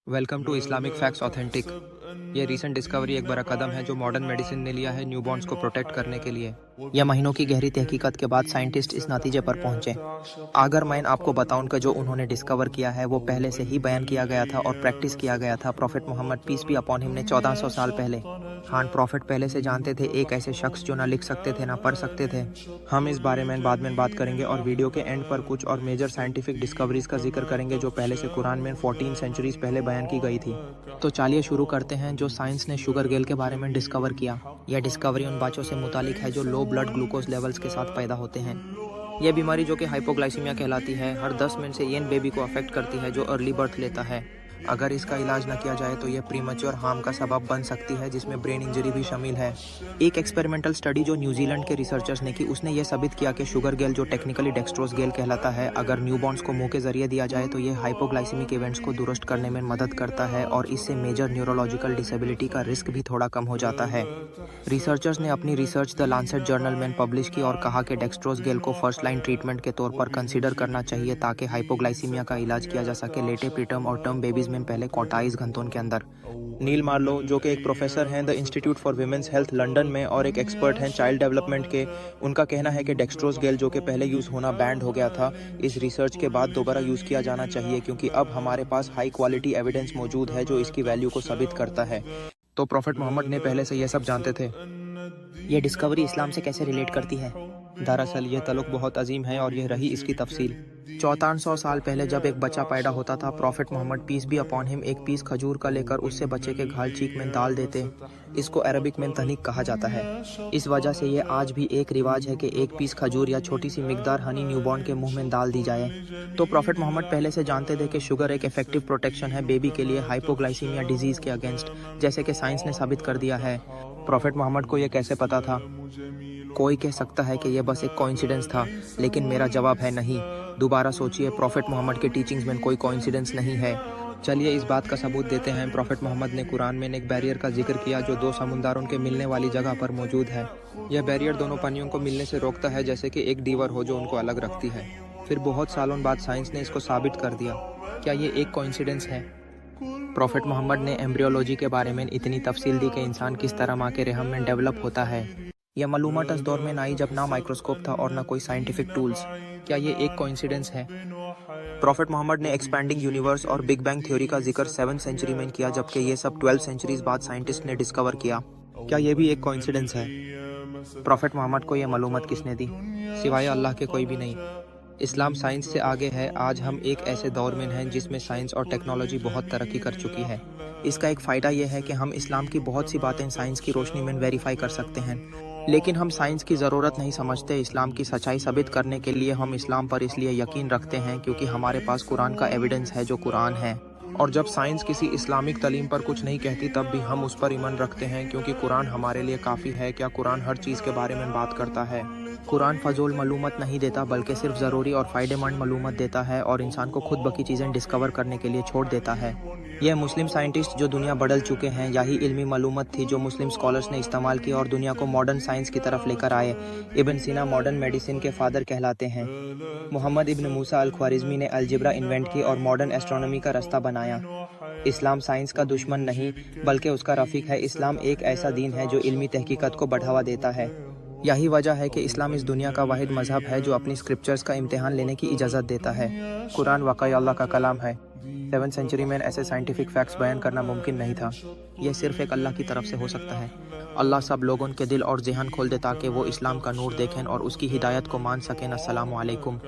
Welcome to Islamic facts authentic. ये recent discovery एक बड़ा कदम है जो मॉडर्न मेडिसिन ने लिया है न्यूबॉर्न्स को प्रोटेक्ट करने के लिए। यह महीनों की गहरी तहकीकात के बाद साइंटिस्ट इस नतीजे पर पहुंचे। अगर मैं आपको बताऊं कि जो उन्होंने डिस्कवर किया है वो पहले से ही बयान किया गया था और प्रैक्टिस किया गया था prophet Muhammad peace be upon him ने 1400 साल पहले। हाँ, प्रॉफेट पहले से जानते थे एक ऐसे शख्स जो ना लिख सकते थे ना पढ़ सकते थे। हम इस बारे में बाद में बात करेंगे और वीडियो के एंड पर कुछ और मेजर साइंटिफिक डिस्कवरीज का जिक्र करेंगे जो पहले से कुरान में 14 सेंचुरीज पहले बयान की गई थी। तो चलिए शुरू करते हैं जो साइंस ने शुगर गेल के बारे में डिस्कवर किया। यह डिस्कवरी उन बच्चों से मुतालिक है जो लो ब्लड ग्लूकोज लेवल्स के साथ पैदा होते हैं। यह बीमारी जो कि हाइपोग्लाइसीमिया कहलाती है हर 10 मिनट से एक बेबी को अफेक्ट करती है जो अर्ली बर्थ लेता है। अगर इसका इलाज न किया जाए तो यह प्रीमैच्योर हार्म का सबब बन सकती है जिसमें ब्रेन इंजरी भी शामिल है। एक एक्सपेरिमेंटल स्टडी जो न्यूजीलैंड के रिसर्चर्स ने की उसने यह साबित किया कि शुगर गेल जो टेक्निकली डेक्सट्रोज गेल कहलाता है अगर न्यूबॉर्न्स को मुंह के जरिए दिया जाए तो यह हाइपोग्लाइसीमिक इवेंट्स को दुरुस्त करने में मदद करता है और इससे मेजर न्यूरोलॉजिकल डिसेबिलिटी का रिस्क भी थोड़ा कम हो जाता है। रिसर्चर्स ने अपनी रिसर्च द लांसेट जर्नल में पब्लिश की और कहा कि डेक्सट्रोज गेल को फर्स्ट लाइन ट्रीटमेंट के तौर पर कंसीडर करना चाहिए ताकि हाइपोग्लाइसीमिया का इलाज किया जा सके लेटे प्रीटर्म और टर्म बेबीज में पहले 48 घंटों के अंदर। नील मार्लो जो कि एक प्रोफेसर हैं the institute for women's health London में और एक एक्सपर्ट हैं चाइल्ड डेवलपमेंट के, उनका कहना है कि डेक्सट्रोज गेल जो कि पहले यूज़ होना बैंड हो गया था इस रिसर्च के बाद दोबारा यूज़ किया जाना चाहिए क्योंकि अब हमारे पास हाई क्वालिटी एविडेंस मौजूद है जो इसकी वैल्यू को साबित करता है। तो प्रॉफेट मोहम्मद ने पहले से यह सब जानते थे। यह डिस्कवरी इस्लाम से कैसे रिलेट करती है? दरअसल यह तल्लुक बहुत अजीम है और यह रही इसकी तफसील। 1400 साल पहले जब एक बच्चा पैदा होता था prophet Muhammad peace be upon him एक पीस खजूर का लेकर उससे बच्चे के घाल चीक में डाल देते। इसको अरबिक में तहनीक कहा जाता है। इस वजह से यह आज भी एक रिवाज है कि एक पीस खजूर या छोटी सी मिकदार हनी न्यूबॉर्न के मुंह में डाल दी जाए। तो प्रॉफेट मोहम्मद पहले से जानते थे कि शुगर एक इफेक्टिव प्रोटेक्शन है बेबी के लिए हाइपोग्लाइसीमिया डिजीज के अगेंस्ट, जैसे कि साइंस ने साबित कर दिया है। प्रॉफेट मोहम्मद को यह कैसे पता था? कोई कह सकता है कि यह बस एक कोइंसिडेंस था, लेकिन मेरा जवाब है नहीं। दोबारा सोचिए, प्रॉफेट मोहम्मद के टीचिंग्स में कोई कोइंसिडेंस नहीं है। चलिए इस बात का सबूत देते हैं। प्रॉफेट मोहम्मद ने कुरान में एक बैरियर का जिक्र किया जो दो समुंदरों के मिलने वाली जगह पर मौजूद है। यह बैरियर दोनों पानियों को मिलने से रोकता है जैसे कि एक दीवार हो जो उनको अलग रखती है। फिर बहुत सालों बाद साइंस ने इसको साबित कर दिया। क्या ये एक कोइंसिडेंस है? प्रॉफेट मोहम्मद ने एम्ब्रियोलॉजी के बारे में इतनी तफसील दी कि इंसान किस तरह माँ के रहम में डेवलप होता है। यह मालूमात उस दौर में आई जब ना माइक्रोस्कोप था और ना कोई साइंटिफिक टूल्स। क्या ये एक कोइंसिडेंस है? प्रॉफेट मोहम्मद ने एक्सपैंडिंग यूनिवर्स और बिग बैंग थ्योरी का जिक्र 7th सेंचुरी में किया जबकि ये सब 12 सेंचुरीज बाद साइंटिस्ट ने डिस्कवर किया। क्या ये भी एक कोइंसिडेंस है? प्रॉफेट मोहम्मद को यह मालूमात किसने दी? सिवाय अल्लाह के कोई भी नहीं। इस्लाम साइंस से आगे है। आज हम एक ऐसे दौर में हैं जिसमें साइंस और टेक्नोलॉजी बहुत तरक्की कर चुकी है। इसका एक फ़ायदा यह है कि हम इस्लाम की बहुत सी बातें साइंस की रोशनी में वेरीफाई कर सकते हैं, लेकिन हम साइंस की ज़रूरत नहीं समझते। इस्लाम की सच्चाई साबित करने के लिए हम इस्लाम पर इसलिए यकीन रखते हैं क्योंकि हमारे पास कुरान का एविडेंस है जो कुरान है। और जब साइंस किसी इस्लामिक तालीम पर कुछ नहीं कहती तब भी हम उस पर ईमान रखते हैं क्योंकि कुरान हमारे लिए काफ़ी है। क्या कुरान हर चीज़ के बारे में बात करता है? कुरान फजूल मालूमात नहीं देता बल्कि सिर्फ ज़रूरी और फ़ायदेमंद मालूमात देता है और इंसान को खुद बकी चीज़ें डिस्कवर करने के लिए छोड़ देता है। यह मुस्लिम साइंटिस्ट जो दुनिया बदल चुके हैं यही इल्मी मालूमात थी जो मुस्लिम स्कॉलर्स ने इस्तेमाल की और दुनिया को मॉडर्न साइंस की तरफ लेकर आए। इब्न सीना मॉडर्न मेडिसिन के फादर कहलाते हैं। मोहम्मद इब्न मूसा अल ख्वारिज़मी ने अलजेब्रा इन्वेंट की और मॉडर्न एस्ट्रोनॉमी का रास्ता बनाया। इस्लाम साइंस का दुश्मन नहीं बल्कि उसका रफ़ीक है। इस्लाम एक ऐसा दीन है जो इल्मी तहकीकात को बढ़ावा देता है। यही वजह है कि इस्लाम इस दुनिया का वाहिद मज़हब है जो अपनी स्क्रिप्चर्स का इम्तिहान लेने की इजाज़त देता है। कुरान वाकई अल्लाह का कलाम है। 7th सेंचुरी में ऐसे साइंटिफिक फैक्ट्स बयान करना मुमकिन नहीं था। यह सिर्फ एक अल्लाह की तरफ से हो सकता है। अल्लाह सब लोगों के दिल और ज़हन खोल दे ताकि वो इस्लाम का नूर देखें और उसकी हिदायत को मान सकें। अस्सलामु अलैकुम।